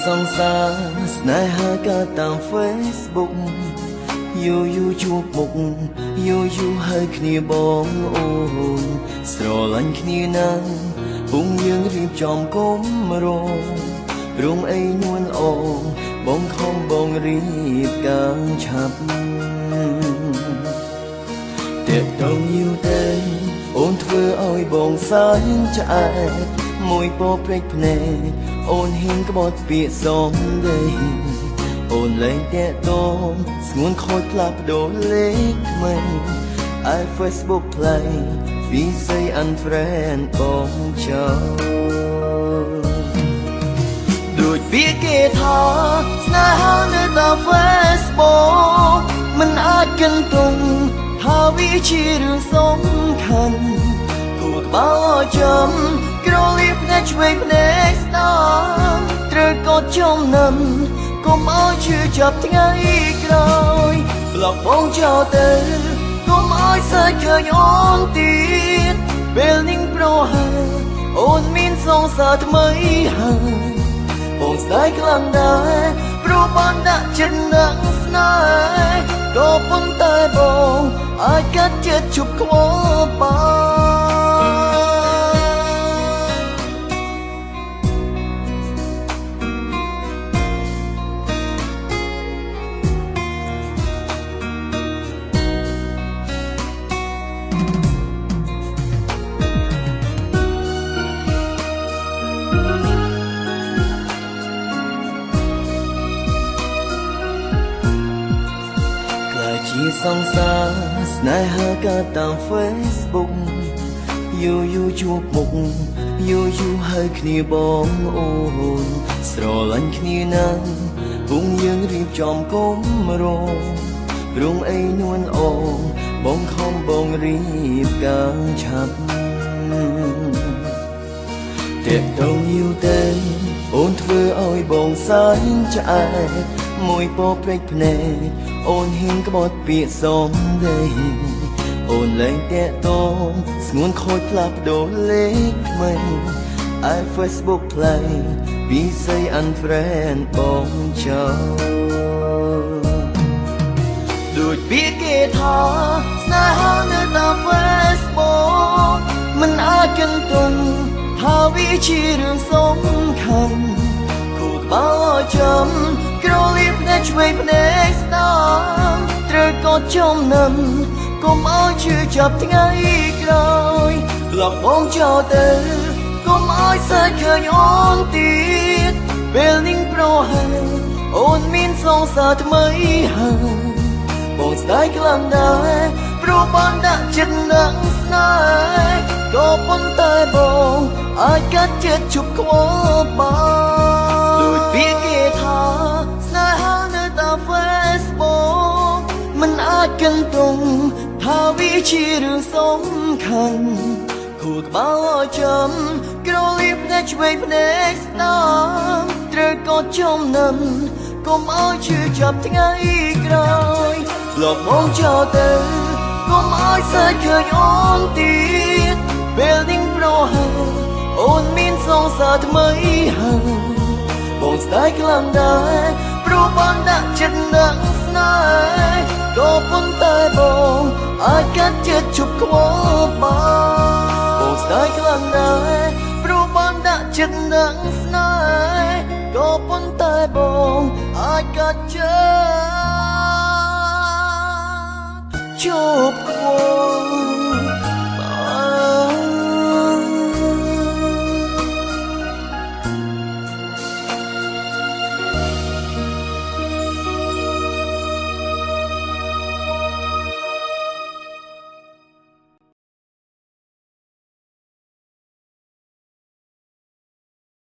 សង្សារស្នេហាកើតតាម Facebook យូរជួបមុខយូរហើយគ្នាបងអូនស្រឡាញ់គ្នាណាស់ពុំយើងរៀបចំគុំរងអីនួនអូបងខំបងរៀបការឆាប់តែតងយូរតែអូនធ្វើឲ្យបងសែនឆ្អែតមួយពោព្រេចភ្នែកអូនហ៊ានក្បត់ពាក្យសំដីអូនលែងតែតងស្ងួនខូចផ្លាស់ប្ដូរលេខថ្មី Facebook ផ្លៃពីស័យ unfriend បងចោលដូចពាក្យគេថាស្នេហានៅតាម Facebook មិនអាចគិនទងថាវាជារឿងសំខាន់គួរក្បាលចាំក្រលៀបថ្ងៃឆ្វេងភ្នែកស្ដាំត្រូវកត់ចំណាំកុំឲ្យជឿចាប់ថ្ងៃក្រោយប្លុកបងចោលទៅកុំឲ្យសើចឃើញអូនទៀតពេលនឹងប្រហែលអូនមានសងសារថ្មីហើយបងស្ដាយខ្លាំងដែរព្រោះបានដាក់ចិត្តនឹងស្នេហ៍ក៏ប៉ុន្តែបងអាចកាត់ចិត្តជប់ខ្វល់បានជាសង្សារស្នេហាកើតតាម Facebook យូរជួបមុខយូរហើយគ្នាបងអូនស្រឡាញ់គ្នាណាស់ពុំយើងរៀបចំគុំរងអីនួនអូបងខំបងរៀបការឆាប់តែតងយូរតែអូនធ្វើឲ្យបងសែនឆ្អែតមួយពោព្រេចភ្នែកអូនហ៊ានក្បត់ពាក្យសំដីអូនលែងតែតងស្ងួនខូចផ្លាស់ប្ដូរលេខថ្មី Facebook ផ្លៃពីស័យ unfriend បងចោលដូចពាក្យគេថាស្នេហានៅតាម Facebook មិនអាចគិនទងថាវាជារឿងសំខាន់គួរក្បាលចាំក្រលៀបថ្ងៃឆ្វេងភ្នែកស្ដាំត្រូវកត់ចំណាំកុំឲ្យជឿចាប់ថ្ងៃក្រោយប្លុកបងចោលទៅកុំឲ្យសើចឃើញអូនទៀតពេលនឹងប្រហែលអូនមានសងសារថ្មីហើយបងស្ដាយខ្លាំងដែរព្រោះបានដាក់ចិត្តនឹងស្នេហ៍ក៏ប៉ុន្តែបងអាចកាត់ចិត្តជប់ខ្វល់បានដូចពាក្យគេថាស្នេហានៅតាម Facebook មិនអាចគិនទងថាវាជារឿងសំខាន់គួរក្បាលចាំក្រលៀបថ្ងៃឆ្វេងភ្នែកស្ដាំត្រូវកត់ចំណាំកុំឲ្យជឿចាប់ថ្ងៃក្រោយប្លុកបងចោលទៅកុំឲ្យសើចឃើញអូនទៀតពេលនឹងប្រហែលអូនមានសងសារថ្មីហើយបងស្ដាយខ្លាំងដែរព្រោះបានដាក់ចិត្តនឹងស្នេហ៍ក៏ប៉ុន្តែបងអាចកាត់ចិត្តជប់ខ្វល់បានបងស្ដាយខ្លាំងដែរព្រោះបានដាក់ចិត្តនឹងស្នេហ៍ក៏ប៉ុន្តែបងអាចកាត់ចិត្តជប់ខ្វល់